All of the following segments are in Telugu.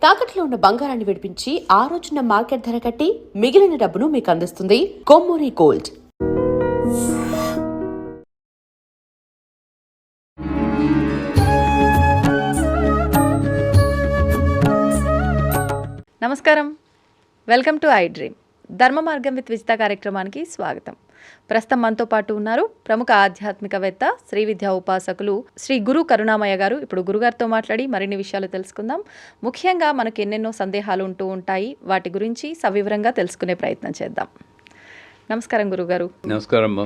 తాకట్లో ఉన్న బంగారాన్ని విడిపించి ఆ రోజున మార్కెట్ ధర కట్టి మిగిలిన డబ్బును మీకు అందిస్తుంది కొమ్మూరి గోల్డ్. నమస్కారం, వెల్కమ్ టు ఐ డ్రీమ్. ధర్మ మార్గం విత్ విజిత కార్యక్రమానికి స్వాగతం. ప్రస్తుతం మనతో పాటు ఉన్నారు ప్రముఖ ఆధ్యాత్మికవేత్త, శ్రీ విద్యా ఉపాసకులు శ్రీ గురు కరుణామయ్య గారు. ఇప్పుడు గురుగారితో మాట్లాడి మరిన్ని విషయాలు తెలుసుకుందాం. ముఖ్యంగా మనకు ఎన్నెన్నో సందేహాలు ఉంటూ ఉంటాయి, వాటి గురించి సవివరంగా తెలుసుకునే ప్రయత్నం చేద్దాం. నమస్కారం గురుగారు. నమస్కారం.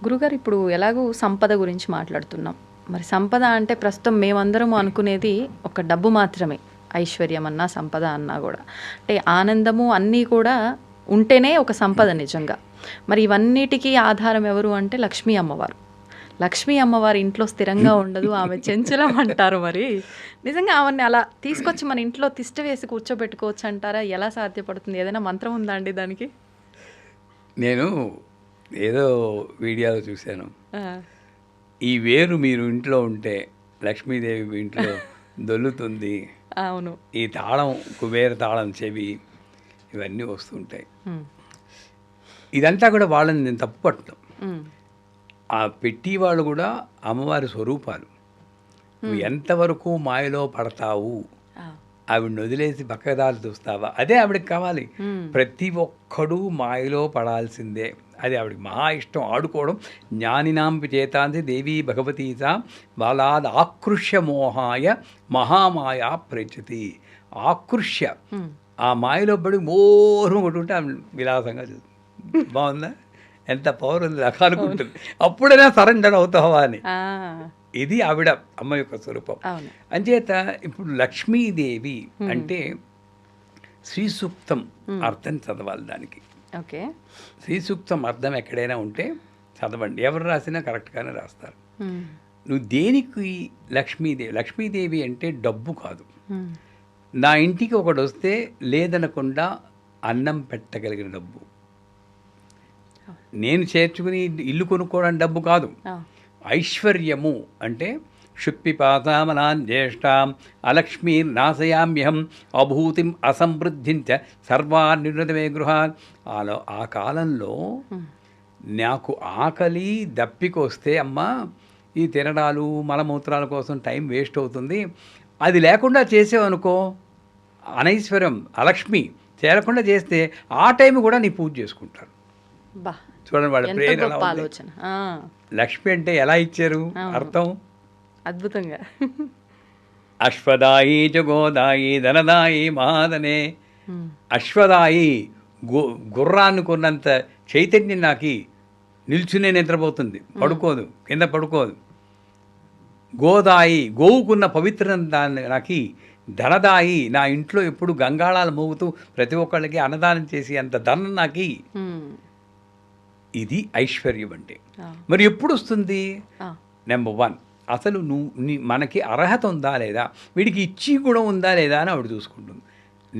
గురుగారు, ఇప్పుడు ఎలాగూ సంపద గురించి మాట్లాడుతున్నాం. మరి సంపద అంటే ప్రస్తుతం మేమందరం అనుకునేది ఒక డబ్బు మాత్రమే. ఐశ్వర్యం అన్నా సంపద అన్నా కూడా అంటే ఆనందము అన్నీ కూడా ఉంటేనే ఒక సంపద నిజంగా. మరి ఇవన్నిటికీ ఆధారం ఎవరు అంటే లక్ష్మీ అమ్మవారు. లక్ష్మీ అమ్మవారి ఇంట్లో స్థిరంగా ఉండదు, ఆమె చెంచలం అంటారు. మరి నిజంగా ఆమెని అలా తీసుకొచ్చి మన ఇంట్లో తిష్ట వేసి కూర్చోబెట్టుకోవచ్చు అంటారా? ఎలా సాధ్యపడుతుంది? ఏదైనా మంత్రం ఉందా అండి దానికి? నేను ఏదో వీడియోలో చూశాను, ఈ వేరు మీరు ఇంట్లో ఉంటే లక్ష్మీదేవి మీ ఇంట్లో దొల్లుతుంది, అవును, ఈ తాళం కుబేర తాళం చెవి ఇవన్నీ వస్తుంటాయి. ఇదంతా కూడా వాళ్ళని నేను తప్పు పట్టడం. ఆ పెట్టి వాళ్ళు కూడా అమ్మవారి స్వరూపాలు. నువ్వు ఎంతవరకు మాయలో పడతావు, ఆవిడని వదిలేసి పక్కదారి చూస్తావా, అదే ఆవిడకి కావాలి. ప్రతి ఒక్కడూ మాయలో పడాల్సిందే, అది ఆవిడకి మహా ఇష్టం. ఆడుకోవడం. జ్ఞానినాంపి చేతాంతి దేవీ భగవతీసా బాలాద్ ఆకృష్య మోహాయ మహామాయా ప్రచతి. ఆకృష్య, ఆ మాయలో పడి మోహం కొట్టుకుంటే ఆమె విలాసంగా చూస్తుంది. బాగుందా? ఎంత పవర్ ఉంది అనుకుంటుంది. అప్పుడైనా సరెండర్ అవుతావా అని. ఇది ఆవిడ అమ్మ యొక్క స్వరూపం. అంచేత ఇప్పుడు లక్ష్మీదేవి అంటే శ్రీ సూక్తం అర్థం చదవాలి. దానికి ఓకే, శ్రీ సూక్తం అర్థం ఎక్కడైనా ఉంటే చదవండి. ఎవరు రాసినా కరెక్ట్గానే రాస్తారు. నువ్వు దేనికి లక్ష్మీదేవి? లక్ష్మీదేవి అంటే డబ్బు కాదు. నా ఇంటికి ఒకడు వస్తే లేదనకుండా అన్నం పెట్టగలిగిన డబ్బు. నేను చేర్చుకుని ఇల్లు కొనుక్కోవడానికి డబ్బు కాదు. ఐశ్వర్యము అంటే క్షుత్పిపాతామనాన్ జ్యేష్ఠాం అలక్ష్మీర్ నాశయామ్యహం అభూతిం అసమృద్ధించ సర్వాన్నిర్ణతమే గృహాన్. ఆ కాలంలో నాకు ఆకలి దప్పికొస్తే అమ్మా ఈ తినడాలు మలమూత్రాల కోసం టైం వేస్ట్ అవుతుంది, అది లేకుండా చేసేవనుకో అనైశ్వర్యం అలక్ష్మి చేరకుండా చేస్తే ఆ టైం కూడా నీ పూజ చేసుకుంటారు. చూడండి వాళ్ళ ప్రేమ ఎలా ఉంది. లక్ష్మి అంటే ఎలా ఇచ్చారు అర్థం అద్భుతంగా. అశ్వదాయి చ గోదాయి ధనదాయి మహాదనే. అశ్వదాయి గుర్రాన్ని కొన్నంత చైతన్యం నాకు నిల్చునే నిద్రపోతుంది, పడుకోదు, కింద పడుకోదు. గోదాయి గోవుకున్న పవిత్ర దాన్ని నాకు. ధనదాయి నా ఇంట్లో ఎప్పుడు గంగాళాలు మోగుతూ ప్రతి ఒక్కళ్ళకి అన్నదానం చేసి అంత ధనం నాకు. ఇది ఐశ్వర్యం అంటే. మరి ఎప్పుడు వస్తుంది? నెంబర్ 1, అసలు మనకి అర్హత ఉందా లేదా, వీడికి ఇచ్చి కూడా ఉందా లేదా అని ఆవిడ చూసుకుంటుంది.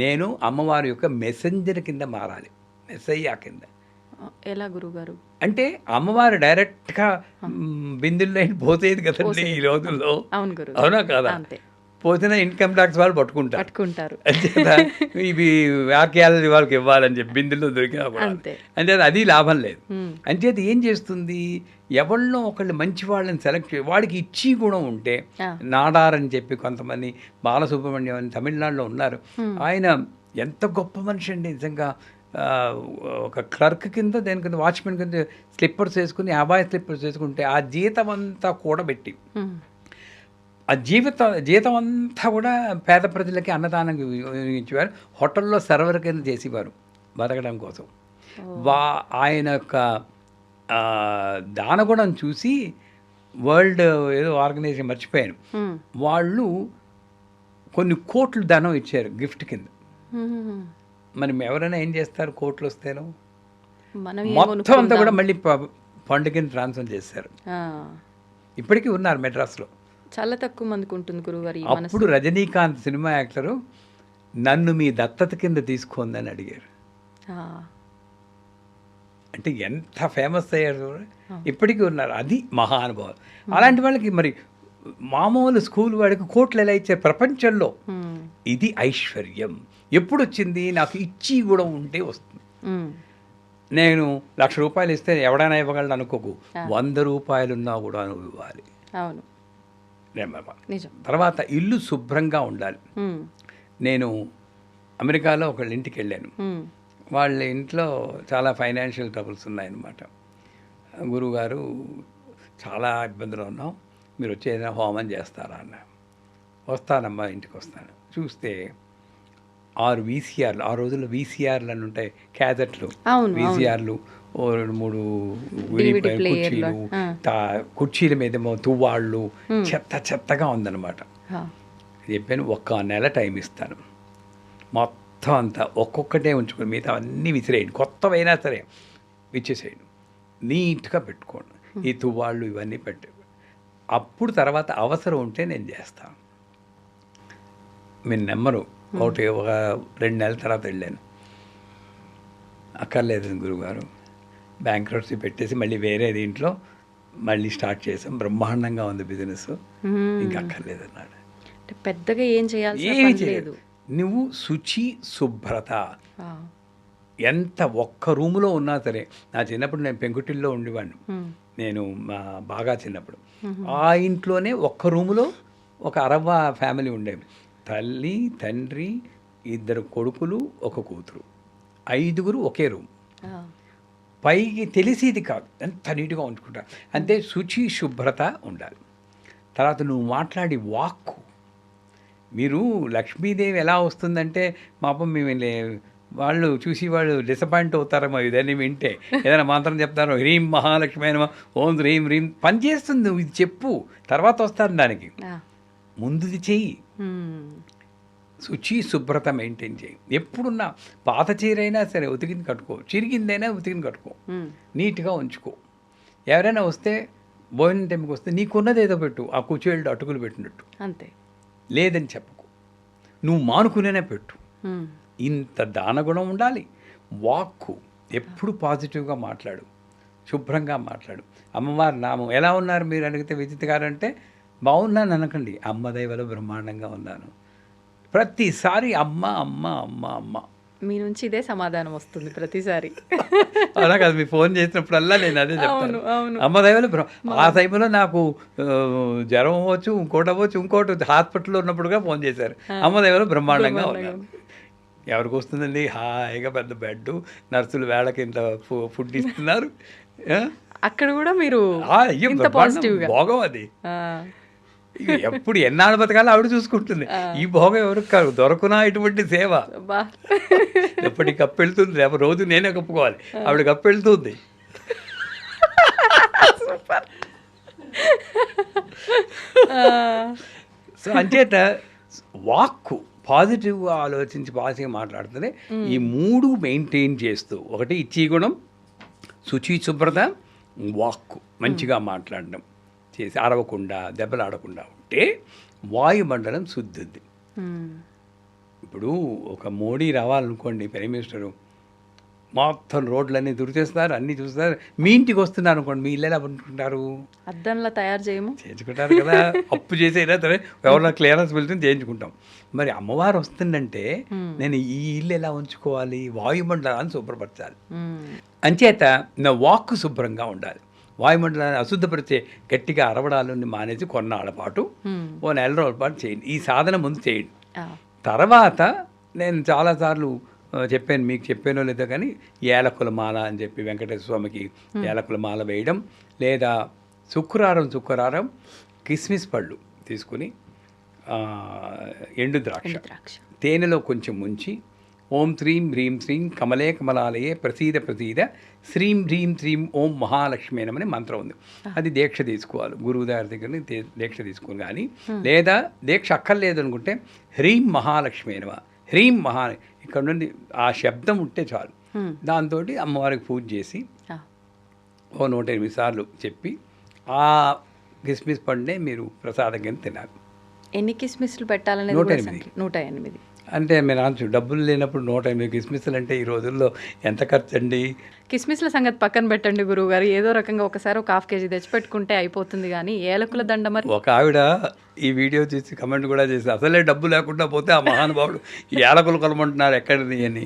నేను అమ్మవారి యొక్క మెసెంజర్ కింద మారాలి, మెస్సయ్యా కింద. ఎలా గురుగారు? అంటే అమ్మవారు డైరెక్ట్గా బిందుల్లో పోసేది కదండి ఈ రోజుల్లో. అవునా కాదా? పోసిన ఇన్కమ్ ట్యాక్స్ వాళ్ళు పట్టుకుంటారు. అంచేత ఇవి వాక్యాలు వాళ్ళకి ఇవ్వాలని చెప్పి బిందుల్లో దొరికినా కూడా అంచేత అది లాభం లేదు. అంచేత ఏం చేస్తుంది, ఎవరిలో ఒకళ్ళు మంచి వాళ్ళని సెలెక్ట్ చేసి వాడికి ఇచ్చి గుణం ఉంటే, నాడార్ అని చెప్పి కొంతమంది, బాలసుబ్రహ్మణ్యం అని తమిళనాడులో ఉన్నారు, ఆయన ఎంత గొప్ప మనిషి అండి నిజంగా. ఒక క్లర్క్ కింద దేని కింద వాచ్మెన్ కింద స్లిప్పర్స్ వేసుకుని, అబాయ్ స్లిప్పర్స్ వేసుకుంటే ఆ జీతం అంతా కూడబెట్టి ఆ జీతం అంతా కూడా పేద ప్రజలకి అన్నదానం ఇచ్చేవారు. హోటల్లో సర్వర్ కింద చేసేవారు బతకడం కోసం. ఆయన యొక్క దానగుణం చూసి వరల్డ్ ఏదో ఆర్గనైజేషన్ మర్చిపోయాను, వాళ్ళు కొన్ని కోట్లు ధనం ఇచ్చారు గిఫ్ట్ కింద. మరి ఎవరైనా ఏం చేస్తారు కోట్లు వస్తేనో? మొత్తం అంతా కూడా మళ్ళీ ఫండ్ కింద ట్రాన్స్ఫర్ చేశారు. ఇప్పటికీ ఉన్నారు మెడ్రాస్లో. చాలా తక్కువ మందికి ఉంటుంది గురుగారు. అప్పుడు రజనీకాంత్ సినిమా యాక్టరు నన్ను మీ దత్తత కింద తీసుకోందని అడిగారు. అంటే ఎంత ఫేమస్ అయ్యారు, ఇప్పటికీ ఉన్నారు. అది మహానుభావం. అలాంటి వాళ్ళకి మరి మామూలు స్కూల్ వాడికి కోట్లు ఎలా ఇచ్చారు ప్రపంచంలో. మ్మ్. ఇది ఐశ్వర్యం. ఎప్పుడు వచ్చింది? నాకు ఇచ్చి కూడా ఉంటే వస్తుంది. మ్మ్. నేను ₹1,00,000 ఇస్తే ఎవడైనా ఇవ్వగలడు అనుకోకు. 100 రూపాయలున్నా కూడా నువ్వు ఇవ్వాలి. అవును, నెంబర్ 1. నిజం. తర్వాత ఇల్లు శుభ్రంగా ఉండాలి. మ్మ్. నేను అమెరికాలో ఒకళ్ళ ఇంటికి వెళ్ళాను. మ్మ్. వాళ్ళ ఇంట్లో చాలా ఫైనాన్షియల్ ట్రబుల్స్ ఉన్నాయన్నమాట. గురువుగారు చాలా ఇబ్బందులు ఉన్నాం, మీరు వచ్చి ఏదైనా హోమం చేస్తారా అన్న. వస్తానమ్మా, ఇంటికి వస్తాను. చూస్తే 6 వీసీఆర్లు, ఆ రోజుల్లో వీసీఆర్లు అని ఉంటాయి, క్యాజెట్లు, అవును, వీసీఆర్లు, 2-3 DVD player కుర్చీలు, కుర్చీల మీదేమో తువ్వాళ్ళు, చెత్తగా ఉందన్నమాట. ఆ. చెప్పాను, 1 నెల టైం ఇస్తాను, మొత్తం అంతా ఒక్కొక్కటే ఉంచుకొని మిగతా అన్నీ విసిరేయండి, కొత్తవైనా సరే ఇచ్చేసేయండి, నీట్గా పెట్టుకోండి, ఈ తువ్వాళ్ళు ఇవన్నీ పెట్టి, అప్పుడు తర్వాత అవసరం ఉంటే నేను చేస్తాను. మీరు నెమ్మరు. ఒక 2 నెలల తర్వాత వెళ్ళాను. అక్కర్లేదు గురువుగారు, బ్యాంక్రప్సీ పెట్టేసి మళ్ళీ వేరే దీంట్లో మళ్ళీ స్టార్ట్ చేసాం, బ్రహ్మాండంగా ఉంది బిజినెస్, ఇంకా అక్కర్లేదు అన్నాడు. అంటే పెద్దగా ఏం చేయాల్సిన ఏమీ పని చేయలేదు. లేదు. నువ్వు శుచి శుభ్రత, ఆ. ఎంత ఒక్క రూములో ఉన్నా సరే. నా చిన్నప్పుడు నేను పెంకుటిల్లో ఉండేవాడిని, మ్మ్. నేను బాగా చిన్నప్పుడు. ఆ ఇంట్లోనే ఒక్క రూములో ఒక అరవ్వ ఫ్యామిలీ ఉండేవి. తల్లి, తండ్రి, 2 కొడుకులు, 1 కూతురు, 5గురు ఒకే రూమ్. ఆ. పైకి తెలిసేది కాదు, ఎంత నీట్గా ఉంచుకుంటారు. అంతే శుచి శుభ్రత ఉండాలి. తర్వాత నువ్వు మాట్లాడి వాక్కు, మీరు లక్ష్మీదేవి ఎలా వస్తుందంటే, పాపం వాళ్ళు చూసి వాళ్ళు డిసప్పాయింట్ అవుతారేమో ఇదని వింటే. ఏదైనా మంత్రం చెప్తారో, హ్రీం మహాలక్ష్మి అయినా, ఓం హ్రీం హ్రీం, పని చేస్తుంది. నువ్వు ఇది చెప్పు, తర్వాత వస్తాను దానికి, ఆ. ముందుది చెయ్యి. మ్మ్. శుచి శుభ్రత మెయింటైన్ చేయి. ఎప్పుడున్నా పాత చీరైనా సరే ఉతికింది కట్టుకో, చిరిగిందైనా ఉతికింది కట్టుకో, మ్మ్. నీట్గా ఉంచుకో. ఎవరైనా వస్తే భోజనం టైంకి వస్తే నీకున్నది ఏదో పెట్టు, ఆ కుచేళ్ళు అటుకులు పెట్టినట్టు, అంతే. లేదని చెప్పకు, నువ్వు మానుకునేనే పెట్టు. మ్మ్. ఇంత దానగుణం ఉండాలి. వాక్కు ఎప్పుడు పాజిటివ్గా మాట్లాడు, శుభ్రంగా మాట్లాడు. అమ్మవారి నామం, ఎలా ఉన్నారు మీరు అడిగితే విజిత్ గారు అంటే, బాగున్నాను అనకండి, అమ్మ దయవల్ల బ్రహ్మాండంగా ఉన్నాను. ప్రతిసారి అమ్మ అమ్మ అమ్మ అమ్మ. మీ నుంచి ఇదే సమాధానం వస్తుంది ప్రతిసారి. అలా కాదు, మీ ఫోన్ చేసినప్పుడల్లా నేను అదే చెప్తాను, అవును. అమ్మ దయవల్ల. ఆ టైంలో నాకు జ్వరం అవ్వచ్చు, ఇంకోటి హాస్పిటల్లో ఉన్నప్పుడుగా ఫోన్ చేశారు, అమ్మ దయవల్ల బ్రహ్మాండంగా ఉన్నాను. ఎవరికి వస్తుందండి, హాయిగా పెద్ద బెడ్, నర్సులు వేళకి ఇంత ఫుడ్ ఇస్తున్నారు. అక్కడ కూడా మీరు అయ్యో భోగం అది. ఇక ఎప్పుడు ఎన్నాళ్ళు బతకాలో ఆవిడ చూసుకుంటుంది. ఈ భోగం ఎవరికి కాదు, దొరకునా ఇటువంటి సేవ. ఎప్పటికి కప్పు వెళ్తుంది, లేకపోతే రోజు నేనే కప్పుకోవాలి, ఆవిడ కప్పు వెళ్తుంది. సో అంచేత వాక్కు పాజిటివ్గా ఆలోచించి పాజిటివ్గా మాట్లాడుతుంది. ఈ 3 మెయింటైన్ చేస్తూ, ఒకటి ఇచ్చి గుణం, శుచి శుభ్రత, వాక్కు మంచిగా మాట్లాడడం చేసి, అరవకుండా దెబ్బలాడకుండా ఉంటే వాయుమండలం శుద్ధి. ఇప్పుడు ఒక మోడీ రావాలనుకోండి, ప్రైమ్ మినిస్టరు, మొత్తం రోడ్లన్నీ దురిచేస్తారు, అన్నీ చూస్తారు. మీ ఇంటికి వస్తున్నారు అనుకోండి, మీ ఇల్లు ఎలా పండుకుంటారు? అద్దంలా తయారు చేయించుకుంటారు కదా, అప్పు చేసైనా సరే ఎవరైనా క్లియరెన్స్ వెళ్తుంది చేయించుకుంటాం. మరి అమ్మవారు వస్తుందంటే నేను ఈ ఇల్లు ఎలా ఉంచుకోవాలి? వాయుమండలాన్ని శుభ్రపరచాలి. అంచేత నా వాక్కు శుభ్రంగా ఉండాలి. వాయుమండలాన్ని అశుద్ధపరిచే గట్టిగా అరవడాలని మానేసి కొన్నాళ్ళ పాటు, 1 నెల రోజుల పాటు చేయండి. ఈ సాధన ముందు చేయండి. తర్వాత నేను చాలాసార్లు చెప్పాను, మీకు చెప్పానో లేదో కానీ, ఏలకుల మాల అని చెప్పి వెంకటేశ్వర స్వామికి ఏలకుల మాల వేయడం, లేదా శుక్రవారం కిస్మిస్ పళ్ళు తీసుకుని, ఎండు ద్రాక్ష తేనెలో కొంచెం ముంచి, ఓం శ్రీం హ్రీం శ్రీం కమలే కమలాలయే ప్రసీద శ్రీం హ్రీం శ్రీం ఓం మహాలక్ష్మి అని మంత్రం ఉంది. అది దీక్ష తీసుకోవాలి, గురువు గారి దగ్గర దీక్ష తీసుకుని. కానీ లేదా దీక్ష అక్కర్లేదు అనుకుంటే హ్రీం మహాలక్ష్మి నమః, హ్రీం ఇక్కడ నుండి ఆ శబ్దం ఉంటే చాలు. దాంతో అమ్మవారికి పూజ చేసి 108 సార్లు చెప్పి ఆ కిస్మిస్ పండునే మీరు ప్రసాదం కింద తినాలి. ఎన్ని కిస్మిస్లు పెట్టాలనేది 108. అంటే మీరు అనొచ్చు డబ్బులు లేనప్పుడు 180 కిస్మిస్లు అంటే ఈ రోజుల్లో ఎంత ఖర్చు అండి? కిస్మిస్ల సంగతి పక్కన పెట్టండి గురువుగారు, ఏదో రకంగా ఒకసారి ఒక 1/2 కేజీ తెచ్చిపెట్టుకుంటే అయిపోతుంది, కానీ ఏలకుల దండ మరి. ఒక ఆవిడ ఈ వీడియో చూసి కమెంట్ కూడా చేసి అసలే డబ్బు లేకుండా పోతే ఆ మహానుభావుడు ఈ ఏలకులు కొలమంటున్నారు ఎక్కడిది అని.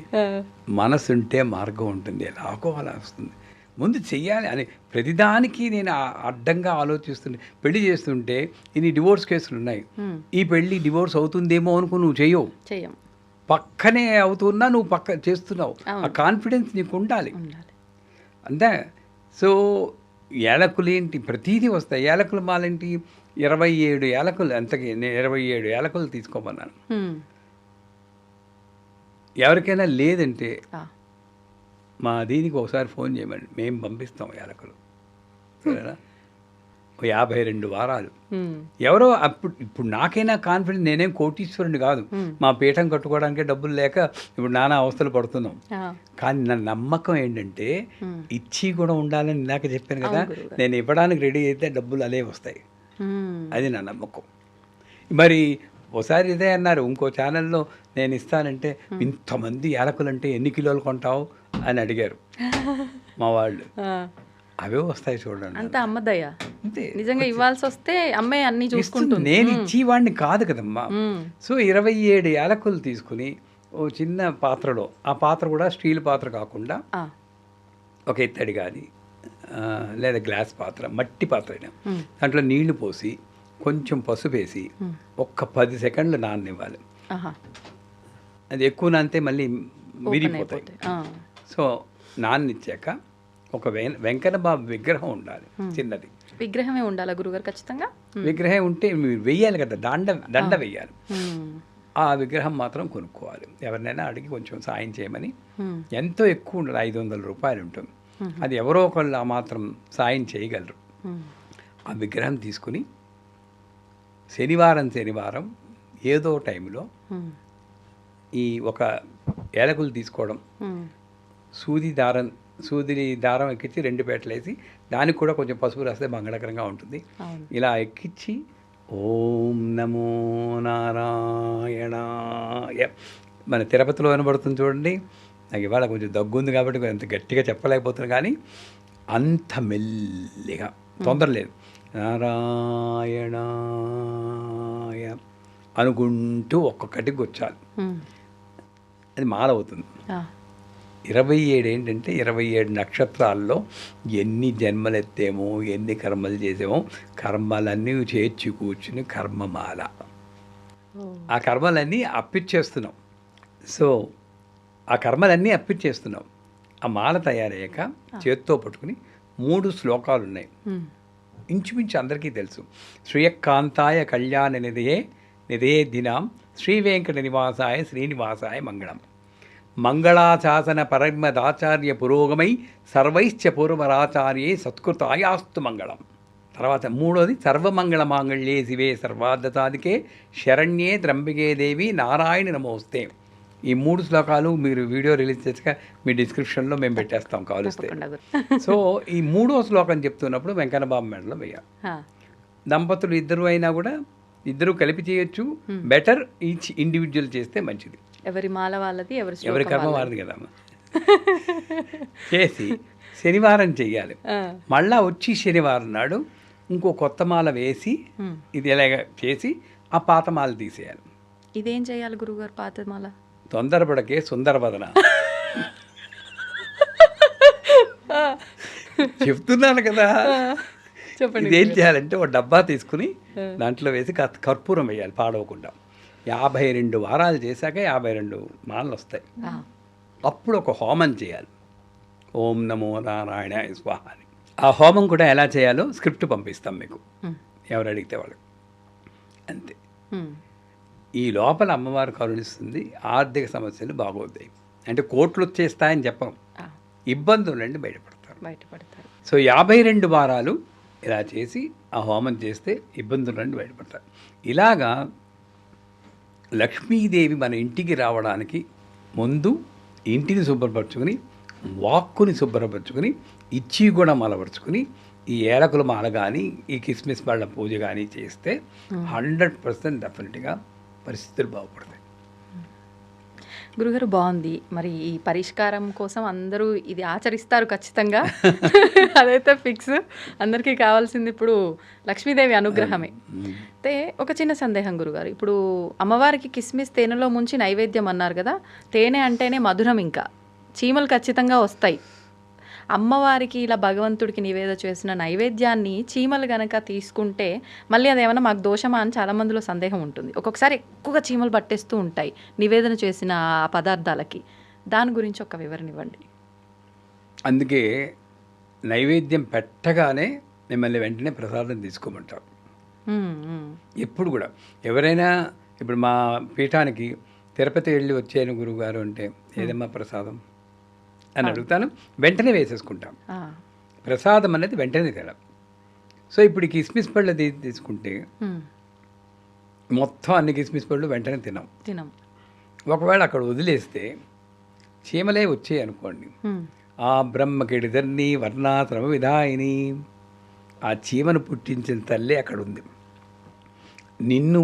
మనసు ఉంటే మార్గం ఉంటుంది, ఎలాగో అలా వస్తుంది. ముందు చెయ్యాలి అని ప్రతిదానికి నేను అడ్డంగా ఆలోచిస్తుంటే పెళ్లి చేస్తుంటే ఇన్ని డివోర్స్ కేసులు ఉన్నాయి. ఈ పెళ్లి డివోర్స్ అవుతుందేమో అనుకుని నువ్వు చెయ్యం, పక్కనే అవుతున్నా నువ్వు పక్క చేస్తున్నావు. ఆ కాన్ఫిడెన్స్ నీకు ఉండాలి అంతే. సో ఏలకులు ఏంటి, ప్రతీదీ వస్తాయి. ఏలకులు మాలేంటి 27 ఏలకులు, అంతకి నేను 27 ఏలకులు తీసుకోమన్నాను. ఎవరికైనా లేదంటే మా దీనికి ఒకసారి ఫోన్ చేయమండి, మేము పంపిస్తాం ఏలకులు. సరేనా? 52 వారాలు. ఎవరో ఇప్పుడు నాకైనా కాన్ఫిడెన్స్, నేనేం కోటీశ్వరుని కాదు, మా పీఠం కట్టుకోవడానికే డబ్బులు లేక ఇప్పుడు నానా అవస్థలు పడుతున్నాం. కానీ నా నమ్మకం ఏంటంటే ఇచ్చి కూడా ఉండాలని ఇందాక చెప్పాను కదా, నేను ఇవ్వడానికి రెడీ అయితే డబ్బులు అదే వస్తాయి. అది నా నమ్మకం. మరి ఒకసారి ఇదే అన్నారు ఇంకో ఛానల్లో, నేను ఇస్తానంటే ఇంతమంది యాలకులు అంటే ఎన్ని కిలోలు కొంటావు అని అడిగారు మా వాళ్ళు. అవే వస్తాయి చూడండి, అంత అమ్మదయ్యా. అంతే, నిజంగా ఇవ్వాల్సి వస్తే అమ్మాయి అన్ని చూసుకుంటుంది. నేను ఇచ్చేవాడిని కాదు కదమ్మా. సో 27 యాలకులు తీసుకుని ఓ చిన్న పాత్రలో, ఆ పాత్ర కూడా స్టీల్ పాత్ర కాకుండా ఒక ఇత్తడి కానీ లేదా గ్లాస్ పాత్ర, మట్టి పాత్ర అయినా, దాంట్లో నీళ్లు పోసి కొంచెం పసుపు వేసి ఒక్క 10 సెకండ్లు నాననివ్వాలి. అది ఎక్కువ నానితే మళ్ళీ విరిగిపోతాయి. సో నాన్నిచ్చాక ఒక వెంకన్న బాబు విగ్రహం ఉండాలి, చిన్నది విగ్రహమే ఉండాలి గురుగారు ఖచ్చితంగా. విగ్రహం ఉంటే మీరు వెయ్యాలి కదా, దండ వెయ్యాలి. ఆ విగ్రహం మాత్రం కొనుక్కోవాలి, ఎవరినైనా అడిగి కొంచెం సాయం చేయమని. ఎంతో ఎక్కువ ఉండదు, 500 రూపాయలు ఉంటుంది. అది ఎవరో ఒకళ్ళు ఆ మాత్రం సాయం చేయగలరు. ఆ విగ్రహం తీసుకుని శనివారం ఏదో టైంలో ఈ ఒక ఏలకులు తీసుకోవడం, సూది దారం ఎక్కించి 2 పేటలు వేసి దానికి కూడా కొంచెం పసుపు రాస్తే మంగళకరంగా ఉంటుంది. ఇలా ఎక్కించి ఓం నమో నారాయణాయ, మన తిరుపతిలో వినబడుతుంది చూడండి. నాకు ఇవాళ కొంచెం దగ్గుంది కాబట్టి అంత గట్టిగా చెప్పలేకపోతున్నాను, కానీ అంత మెల్లిగా, తొందర లేదు, నారాయణాయ అనుకుంటూ ఒక్కొక్కటి కూర్చోాలి. అది మాల అవుతుంది. 27 ఏంటంటే 27 నక్షత్రాల్లో ఎన్ని జన్మలెత్తేమో, ఎన్ని కర్మలు చేసామో, కర్మలన్నీ చేర్చి కూర్చుని కర్మమాల, ఆ కర్మలన్నీ అప్పిచ్చేస్తున్నాం. సో ఆ కర్మలన్నీ అప్పిచ్చేస్తున్నాం. ఆ మాల తయారయ్యాక చేత్తో పట్టుకుని 3 శ్లోకాలు ఉన్నాయి, ఇంచుమించు అందరికీ తెలుసు. శ్రీయకాంతాయ కళ్యాణ నిధే దినాం శ్రీ వెంకట నివాసాయ శ్రీనివాసాయ మంగళం. మంగళాశాసన పరమదాచార్య పురోగమై సర్వైశ్చ పూర్వరాచార్యే సత్కృతాయాస్తు మంగళం. తర్వాత 3వది సర్వమంగళ మాంగళ్యే శివే సర్వార్థసాధికే శరణ్యే త్రంబికే దేవి నారాయణ నమోస్తే. ఈ 3 శ్లోకాలు మీరు వీడియో రిలీజ్ చేసాక మీ డిస్క్రిప్షన్లో మేము పెట్టేస్తాం కావలిస్తే. సో ఈ 3వ శ్లోకం చెప్తున్నప్పుడు వెంకన్న బాబు మెడలో వేయాలి. దంపతులు ఇద్దరు అయినా కూడా ఇద్దరు కలిపి చేయొచ్చు, బెటర్ ఈచ్ ఇండివిజువల్ చేస్తే మంచిది. ఎవరి మాల వాళ్ళది, ఎవరి కర్మ వారిది కదమ్మా. చేసి శనివారం చెయ్యాలి. మళ్ళా వచ్చి శనివారం నాడు ఇంకో కొత్త మాల వేసి ఇది ఎలాగ చేసి ఆ పాత మాల తీసేయాలి. ఇదేం చేయాలి గురుగారు పాత మాల? తొందరపడకే సుందరవదన చెప్తున్నాను కదా. ఇదేం చేయాలంటే ఒక డబ్బా తీసుకుని దాంట్లో వేసి కర్పూరం వేయాలి పాడవకుండా. 52 వారాలు చేశాక 52 మాలలు వస్తాయి. అప్పుడు ఒక హోమం చేయాలి, ఓం నమో నారాయణ స్వాహ అని. ఆ హోమం కూడా ఎలా చేయాలో స్క్రిప్ట్ పంపిస్తాం మీకు, ఎవరు అడిగితే వాళ్ళు. అంతే. ఈ లోపల అమ్మవారు కరుణిస్తుంది, ఆర్థిక సమస్యలు బాగోతాయి. అంటే కోట్లు వచ్చేస్తాయని చెప్పం, ఇబ్బందుల నుండి బయటపడతారు. సో 52 వారాలు ఇలా చేసి ఆ హోమం చేస్తే ఇబ్బందుల నుండి బయటపడతారు. ఇలాగా లక్ష్మీదేవి మన ఇంటికి రావడానికి ముందు ఇంటిని శుభ్రపరచుకుని, వాక్కుని శుభ్రపరచుకుని, ఇచ్చి కూడా మలపరుచుకుని, ఈ ఏలకుల మాల కానీ ఈ కిస్మిస్ పళ్ళ పూజ కానీ చేస్తే 100% డెఫినెట్గా పరిస్థితులు బాగుపడతాయి. గురుగారు బాగుంది. మరి ఈ పరిష్కారం కోసం అందరూ ఇది ఆచరిస్తారు ఖచ్చితంగా. అదైతే ఫిక్స్. అందరికీ కావాల్సింది ఇప్పుడు లక్ష్మీదేవి అనుగ్రహమే. అయితే ఒక చిన్న సందేహం గురుగారు, ఇప్పుడు అమ్మవారికి కిస్మిస్ తేనెలో ముంచి నైవేద్యం అన్నారు కదా, తేనె అంటేనే మధురం, ఇంకా చీమలు ఖచ్చితంగా వస్తాయి. అమ్మవారికి ఇలా భగవంతుడికి నివేద చేసిన నైవేద్యాన్ని చీమలు గనక తీసుకుంటే మళ్ళీ అదేమన్నా మాకు దోషమా అని చాలా మందిలో సందేహం ఉంటుంది. ఒక్కొక్కసారి ఎక్కువగా చీమలు పట్టేస్తూ ఉంటాయి నివేదన చేసిన ఆ పదార్థాలకి. దాని గురించి ఒక వివరణ ఇవ్వండి. అందుకే నైవేద్యం పెట్టగానే మిమ్మల్ని వెంటనే ప్రసాదం తీసుకోమంటారు. ఎప్పుడు కూడా ఎవరైనా ఇప్పుడు మా పీఠానికి తిరుపతి వెళ్ళి వచ్చాను గురువుగారు అంటే ఏదమ్మా ప్రసాదం అని అడుగుతాను, వెంటనే వేసేసుకుంటాం. ప్రసాదం అనేది వెంటనే తినడం. సో ఇప్పుడు ఈ కిస్మిస్ పళ్ళు తీసుకుంటే మొత్తం అన్ని కిస్మిస్ పళ్ళు వెంటనే తినం. ఒకవేళ అక్కడ వదిలేస్తే చీమలే వచ్చాయి అనుకోండి, ఆ బ్రహ్మకిడిదర్ని వర్ణాశ్రమ విధాయిని, ఆ చీమను పుట్టించిన తల్లి అక్కడ ఉంది. నిన్ను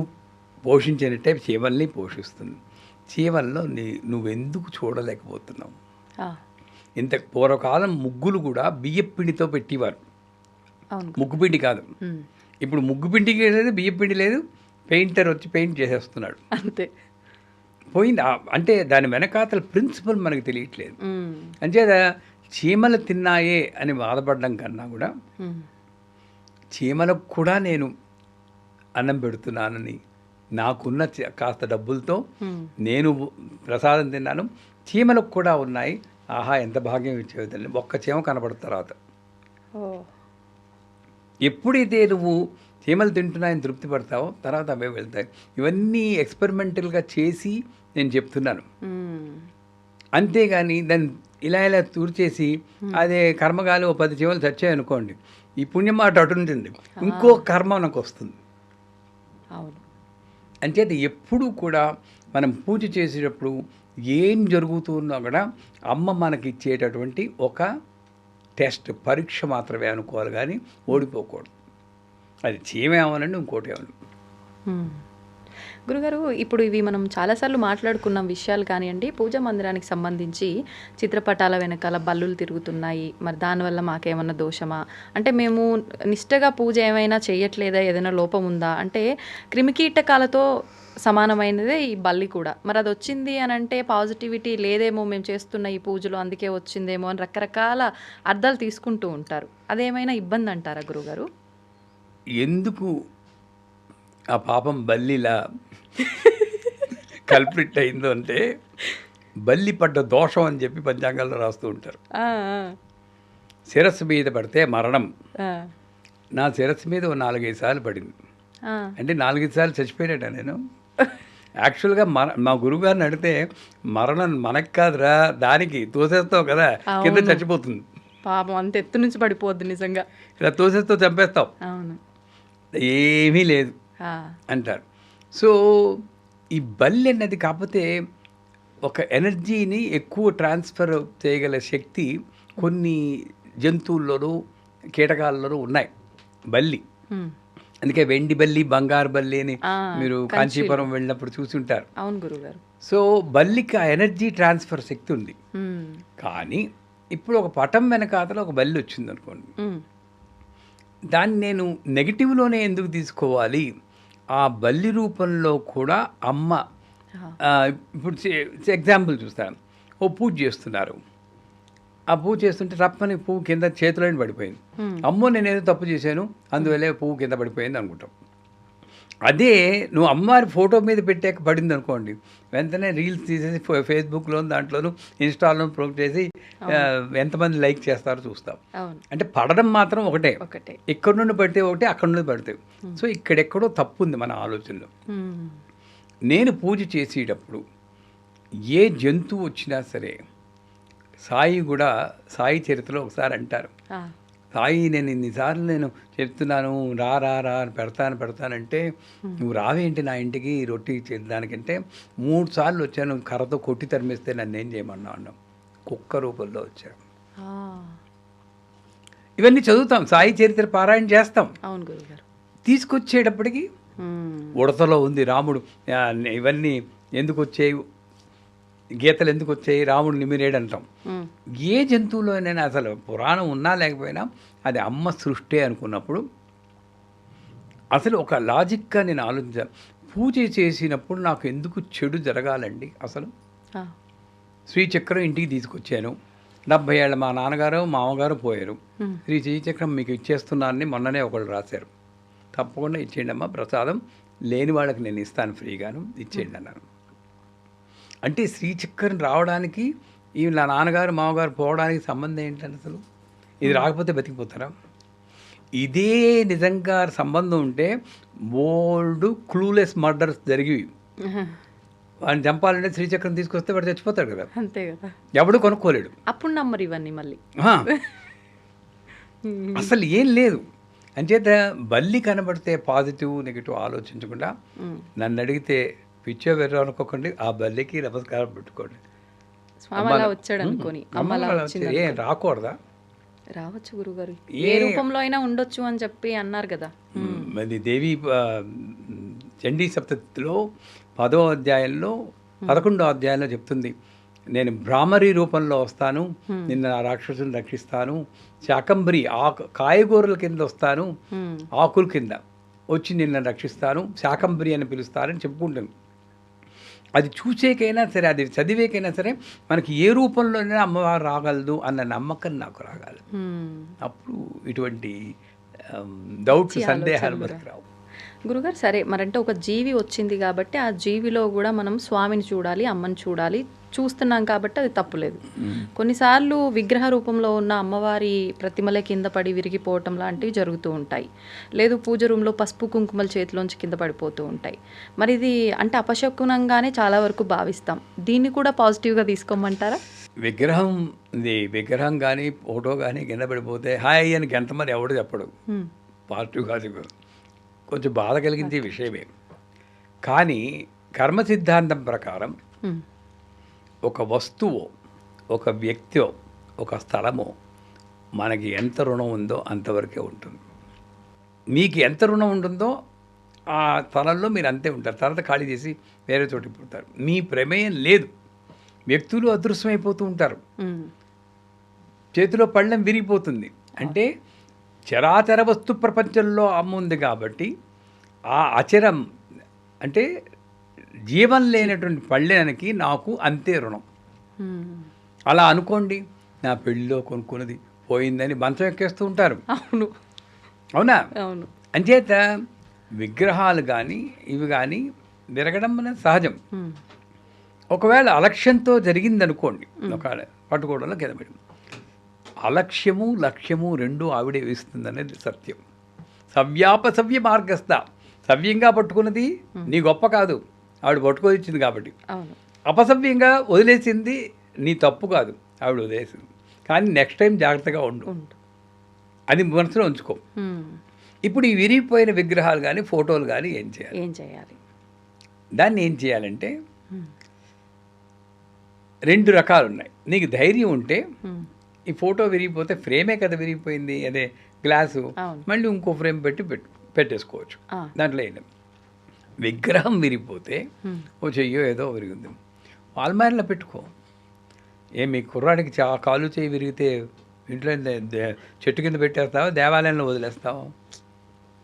పోషించినట్టే చీమల్ని పోషిస్తుంది. చీమల్లో నువ్వెందుకు చూడలేకపోతున్నావు? ఇంత పూర్వకాలం ముగ్గులు కూడా బియ్యపిండితో పెట్టేవారు, ముగ్గుపిండి కాదు. ఇప్పుడు ముగ్గుపిండికి లేదు, బియ్యపిండి లేదు, పెయింటర్ వచ్చి పెయింట్ చేసేస్తున్నాడు, అంతే పోయింది. అంటే దాని వెనకాతల ప్రిన్సిపల్ మనకు తెలియట్లేదు. అంచేత చీమలు తిన్నాయే అని బాధపడడం కన్నా కూడా చీమలకు కూడా నేను అన్నం పెడుతున్నానని, నాకున్న కాస్త డబ్బులతో నేను ప్రసాదం తిన్నాను, చీమలకు కూడా ఉన్నాయి, ఆహా ఎంత భాగ్యం ఇచ్చేది. ఒక్క చీమ కనపడిన తర్వాత ఎప్పుడైతే నువ్వు చీమలు తింటున్నాయని తృప్తి పడతావో తర్వాత అవే వెళ్తాయి. ఇవన్నీ ఎక్స్పెరిమెంటల్గా చేసి నేను చెప్తున్నాను. అంతేగాని దాన్ని ఇలా తూర్చేసి అదే కర్మగాలి 10 చీమలు చచ్చాయనుకోండి, ఈ పుణ్యం మాట అటు ఉంటుంది, ఇంకో కర్మ నాకు వస్తుంది. అంచేత ఎప్పుడూ కూడా మనం పూజ చేసేటప్పుడు ఏం జరుగుతున్నా కూడా అమ్మ మనకి ఇచ్చేటటువంటి ఒక టెస్ట్, పరీక్ష మాత్రమే అనుకోవాలి, కానీ ఓడిపోకూడదు. అది చీమే అవ్వాలండి, ఇంకోటి అవ్వాలి. గురుగారు, ఇప్పుడు ఇవి మనం చాలాసార్లు మాట్లాడుకున్నాం విషయాలు కానివ్వండి. పూజా మందిరానికి సంబంధించి చిత్రపటాల వెనకాల బల్లులు తిరుగుతున్నాయి, మరి దానివల్ల మాకేమన్నా దోషమా, అంటే మేము నిష్టగా పూజ ఏమైనా చేయట్లేదా, ఏదైనా లోపం ఉందా, అంటే క్రిమికీటకాలతో సమానమైనదే ఈ బల్లి కూడా. మరి అది వచ్చింది అని అంటే పాజిటివిటీ లేదేమో మేము చేస్తున్న ఈ పూజలో, అందుకే వచ్చిందేమో అని రకరకాల అర్థాలు తీసుకుంటూ ఉంటారు. అదేమైనా ఇబ్బంది అంటారా గురుగారు? ఎందుకు ఆ పాపం బల్లిలా కల్ప్రిట్ అయిందో అంటే, బల్లి పడ్డ దోషం అని చెప్పి పంచాంగాల్లో రాస్తూ ఉంటారు. శిరస్సు మీద పడితే మరణం. నా శిరస్సు మీద 4-5 సార్లు పడింది. అంటే 4-5 సార్లు చచ్చిపోయినట్ట నేను. యాక్చువల్గా మా గురువుగారిని అడిగితే, మరణం మనకు కాదురా, దానికి తోసేస్తావు కదా, కింద చచ్చిపోతుంది. పాపం అంత ఎత్తు నుంచి పడిపోద్ది నిజంగా, ఇలా తోసేస్తావు చంపేస్తావు, ఏమీ లేదు అంటారు. సో ఈ బల్లి అన్నది కాకపోతే ఒక ఎనర్జీని ఎక్కువ ట్రాన్స్ఫర్ చేయగల శక్తి కొన్ని జంతువుల్లోనూ కీటకాల్లోనూ ఉన్నాయి బల్లి. అందుకే వెండి బల్లి, బంగారు బల్లి అని మీరు కాంచీపురం వెళ్ళినప్పుడు చూసి ఉంటారు. అవును గురుగారు. సో బల్లికి ఆ ఎనర్జీ ట్రాన్స్ఫర్ శక్తి ఉంది. కానీ ఇప్పుడు ఒక పటం వెనకాతలో ఒక బల్లి వచ్చింది అనుకోండి, దాన్ని నేను నెగిటివ్లోనే ఎందుకు తీసుకోవాలి? ఆ బల్లి రూపంలో కూడా అమ్మ, ఇప్పుడు ఎగ్జాంపుల్ చూస్తాను, ఓ పూజ చేస్తున్నారు, ఆ పూజ చేస్తుంటే తప్పని పువ్వు కింద చేతిలోనే పడిపోయింది. అమ్మో నేనేదో తప్పు చేశాను అందువల్లే పువ్వు కింద పడిపోయింది అనుకుంటాం. అదే నువ్వు అమ్మవారి ఫోటో మీద పెట్టాక పడింది అనుకోండి, వెంటనే రీల్స్ తీసేసి ఫేస్బుక్లోను దాంట్లోనూ ఇన్స్టాలోను ప్రొమోట్ చేసి ఎంతమంది లైక్ చేస్తారో చూస్తాం. అంటే పడడం మాత్రం ఒకటే, ఎక్కడి నుండి పడితే ఒకటే, అక్కడి నుండి పడితే. సో ఇక్కడెక్కడో తప్పు ఉంది మన ఆలోచనలో. నేను పూజ చేసేటప్పుడు ఏ జంతువు వచ్చినా సరే, సాయి కూడా సాయి చరిత్రలో ఒకసారి అంటారు, సాయి నేను ఇన్నిసార్లు నేను చెప్తున్నాను రా రా రా అని పెడతానంటే నువ్వు రావేంటి నా ఇంటికి రొట్టి చేద్దానికంటే 3 సార్లు వచ్చాను, కర్రతో కొట్టి తరిమిస్తే నన్ను ఏం చేయమన్నా అన్నాం, కుక్క రూపంలో వచ్చాను. ఇవన్నీ చదువుతాం, సాయి చరిత్ర పారాయణ చేస్తాం. అవును గురుగారు. తీసుకొచ్చేటప్పటికి ఉడతలో ఉంది రాముడు, ఇవన్నీ ఎందుకు వచ్చాయి గీతలు ఎందుకు వచ్చాయి, రాముడు నిమిరేడు అంటాం. ఏ జంతువులోనైనా అసలు పురాణం ఉన్నా లేకపోయినా అది అమ్మ సృష్టి అనుకున్నప్పుడు అసలు ఒక లాజిక్గా నేను ఆలోచించాను. పూజ చేసినప్పుడు నాకు ఎందుకు చెడు జరగాలండి? అసలు శ్రీచక్రం ఇంటికి తీసుకొచ్చాను, 70 ఏళ్ళ మా నాన్నగారు మామగారు పోయారు, శ్రీచక్రం మీకు ఇచ్చేస్తున్నానని మొన్ననే ఒకళ్ళు రాశారు, తప్పకుండా ఇచ్చేయండి అమ్మా, ప్రసాదం లేని వాళ్ళకి నేను ఇస్తాను ఫ్రీగాను, ఇచ్చేయండి అన్నాను. అంటే శ్రీచక్రం రావడానికి ఈ నా నాన్నగారు మామగారు పోవడానికి సంబంధం ఏంటని అసలు? ఇది రాకపోతే బతికిపోతారా? ఇదే నిజంగా సంబంధం ఉంటే బోల్డ్ క్లూలెస్ మర్డర్స్ జరిగి వాడిని చంపాలంటే శ్రీచక్రం తీసుకొస్తే వాడు చచ్చిపోతాడు కదా, అంతే కదా, ఎవడు కొనుక్కోలేడు. అప్పుడు నమ్మరు ఇవన్నీ మళ్ళీ. అసలు ఏం లేదు. అంచేత బల్లి కనబడితే పాజిటివ్ నెగిటివ్ ఆలోచించకుండా నన్ను అడిగితే పిచ్చో వెర్ర అనుకోకండి, ఆ బల్లికి నమస్కారం పెట్టుకోండి. స్వామి అలా వచ్చాడు అనుకోని ఏం రాకూడదా? రావచ్చు గురుగారు, ఏ రూపంలో అయినా ఉండొచ్చు అని చెప్పి అన్నారు కదా. అది దేవి చండీ సప్తతిలో 10వ అధ్యాయంలో 11వ అధ్యాయంలో చెప్తుంది, నేను భ్రామరి రూపంలో వస్తాను, నిన్న ఆ రాక్షసుని రక్షిస్తాను, శాకంబరి కాయగూరల కింద వస్తాను, ఆకుల కింద వచ్చి నిన్న రక్షిస్తాను, శాకంబరి అని పిలుస్తారని చెప్పుకుంటాను. అది చూసేకైనా సరే, అది చదివేకైనా సరే మనకి ఏ రూపంలోనైనా అమ్మవారు రాగలదు అన్న నమ్మకం నాకు రాగాలి. అప్పుడు ఇటువంటి డౌట్స్ సందేహాలు మనకు రావు. గురుగారు సరే, మరంటే ఒక జీవి వచ్చింది కాబట్టి ఆ జీవిలో కూడా మనం స్వామిని చూడాలి, అమ్మని చూడాలి, చూస్తున్నాం కాబట్టి అది తప్పులేదు. కొన్నిసార్లు విగ్రహ రూపంలో ఉన్న అమ్మవారి ప్రతిమలే కింద పడి విరిగిపోవటం లాంటివి జరుగుతూ ఉంటాయి, లేదు పూజ రూమ్లో పసుపు కుంకుమల చేతిలోంచి కింద పడిపోతూ ఉంటాయి. మరి ఇది అంటే అపశకునంగానే చాలా వరకు భావిస్తాం, దీన్ని కూడా పాజిటివ్గా తీసుకోమంటారా? విగ్రహం కానీ ఫోటో కానీ కింద పడిపోతే హాయ్ అని గంటమని ఎవడు చెప్పడు, పాజిటివ్ కాదు, కొంచెం బాధ కలిగించే విషయమే. కానీ కర్మ సిద్ధాంతం ప్రకారం ఒక వస్తువు, ఒక వ్యక్తి, ఒక స్థలము మనకి ఎంత రుణం ఉందో అంతవరకే ఉంటుంది. మీకు ఎంత రుణం ఉంటుందో ఆ స్థలంలో మీరు అంతే ఉంటారు, తర్వాత ఖాళీ చేసి వేరే చోటికి పోతారు. మీ ప్రమేయం లేదు. వ్యక్తులు అదృశ్యమైపోతూ ఉంటారు, చేతిలో పళ్ళెం విరిగిపోతుంది. అంటే చరాచర వస్తు ప్రపంచంలో అమ్మ ఉంది కాబట్టి ఆ అచరం అంటే జీవం లేనటువంటి పళ్ళెనికి నాకు అంతే రుణం. అలా అనుకోండి, నా పెళ్ళిలో కొనుక్కున్నది పోయిందని మంచం ఎక్కేస్తూ ఉంటారు. అవునా? అంచేత విగ్రహాలు కానీ ఇవి కానీ విరగడం అనేది సహజం. ఒకవేళ అలక్ష్యంతో జరిగిందనుకోండి, ఒక పట్టుకోవడంలో కింద పడి, అలక్ష్యము లక్ష్యము రెండు ఆవిడే వేస్తుంది అనేది సత్యం. సవ్య మార్గస్థ, సవ్యంగా పట్టుకున్నది నీ గొప్ప కాదు, ఆవిడ పట్టుకొని ఇచ్చింది కాబట్టి. అపసవ్యంగా వదిలేసింది నీ తప్పు కాదు, ఆవిడ వదిలేసింది. కానీ నెక్స్ట్ టైం జాగ్రత్తగా ఉండు, అది మనసులో ఉంచుకో. ఇప్పుడు ఈ విరిగిపోయిన విగ్రహాలు కానీ ఫోటోలు కానీ ఏం చేయాలి? దాన్ని ఏం చేయాలంటే 2 రకాలు ఉన్నాయి. నీకు ధైర్యం ఉంటే ఈ ఫోటో విరిగిపోతే ఫ్రేమే కదా విరిగిపోయింది, అదే గ్లాసు, మళ్ళీ ఇంకో ఫ్రేమ్ పెట్టేసుకోవచ్చు, దాంట్లో ఏంటి. విగ్రహం విరిగిపోతే ఓ చెయ్యో ఏదో విరిగింది, వాల్మారిలో పెట్టుకో. మీ కుర్రాడికి కాలు చేయి విరిగితే ఇంట్లో చెట్టు కింద పెట్టేస్తావా, దేవాలయంలో వదిలేస్తావా?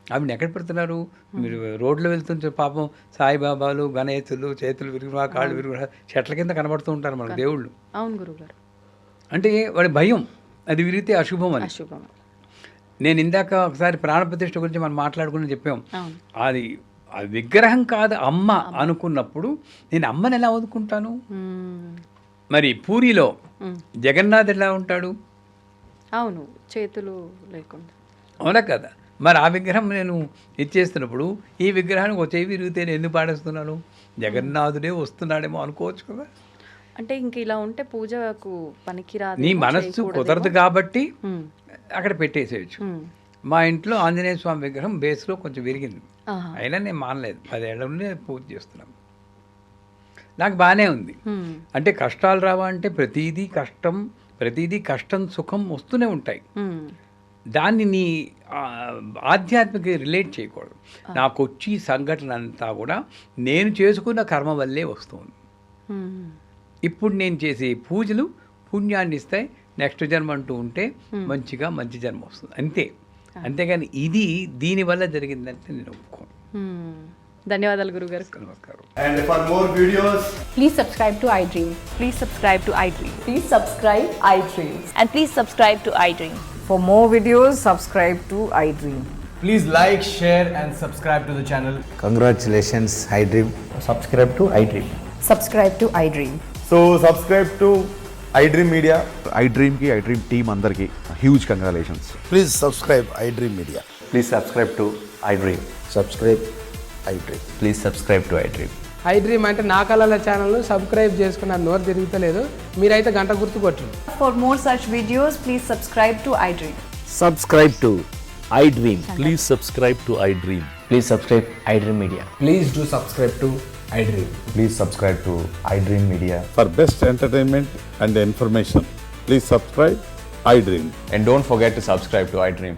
ఆవిడని ఎక్కడ పెడుతున్నారు? మీరు రోడ్లో వెళ్తుంటే పాపం సాయిబాబాలు, గణేశులు, చేతులు విరిగిన కాళ్ళు విరిగిన చెట్ల కింద కనబడుతూ ఉంటారు మనకు దేవుళ్ళు. అవును గురుగారు. అంటే వాడి భయం, అది విరిగితే అశుభం అని. నేను ఇందాక ఒకసారి ప్రాణప్రతిష్ఠ గురించి మనం మాట్లాడుకుని చెప్పాం. అది విగ్రహం కాదు అమ్మ అనుకున్నప్పుడు నేను అమ్మని ఎలా వదుకుంటాను? మరి పూరిలో జగన్నాథ్ ఎలా ఉంటాడు? అవును, చేతులు లేకుండా. అవునా కదా? మరి ఆ విగ్రహం నేను ఇచ్చేస్తున్నప్పుడు ఈ విగ్రహానికి ఒక చెవి విరిగితే నేను ఎందుకు పాడేస్తున్నాను? జగన్నాథుడే వస్తున్నాడేమో అనుకోవచ్చు కదా. అంటే ఇంక ఇలా ఉంటే పూజకు పనికిరాదు, నీ మనస్సు కుదరదు కాబట్టి అక్కడ పెట్టేసేయచ్చు. మా ఇంట్లో ఆంజనేయ స్వామి విగ్రహం బేస్లో కొంచెం విరిగింది, అయినా నేను మానలేదు, 10 ఏళ్ల నుండి పూజ చేస్తున్నాను, నాకు బాగానే ఉంది. అంటే కష్టాలు రావా అంటే ప్రతిదీ కష్టం సుఖం వస్తూనే ఉంటాయి. దాన్ని నీ ఆధ్యాత్మిక రిలేట్ చేయకూడదు. నాకు వచ్చి సంఘటన అంతా కూడా నేను చేసుకున్న కర్మ వల్లే వస్తుంది. ఇప్పుడు నేను చేసే పూజలు పుణ్యాన్ని ఇస్తాయి, నెక్స్ట్ జన్మ అంటూ ఉంటే మంచిగా మంచి జన్మ వస్తుంది అంతే. అంతేగాని ఇది దీనివల్ల జరిగిందంటే నేను ఒప్పుకోను. ధన్యవాదాలు గురుగారు. నమస్కారం. And for more videos, Please subscribe to iDream. Please subscribe to iDream. Please subscribe iDream. And please subscribe to iDream. For more videos, subscribe to iDream. please like, share, and subscribe to the channel. Congratulations, iDream. Subscribe to iDream. Subscribe to iDream. So subscribe to iDream Media. iDream की iDream team अंदर की huge congratulations. Please subscribe iDream Media. Please subscribe to iDream. Subscribe iDream. Please subscribe to iDream. iDream అంటే నా కళల ఛానల్ను సబ్స్క్రైబ్ చేసుకున్న నోరు తిరుగుతలేదు, మీరైతే గంట గుర్తు కొట్టండి. For more such videos, please subscribe to iDream. Subscribe to iDream. Please subscribe to iDream. Please subscribe iDream Media. Please do subscribe to iDream. Please subscribe to iDream Media. For best entertainment and information, please subscribe iDream. And don't forget to subscribe to iDream.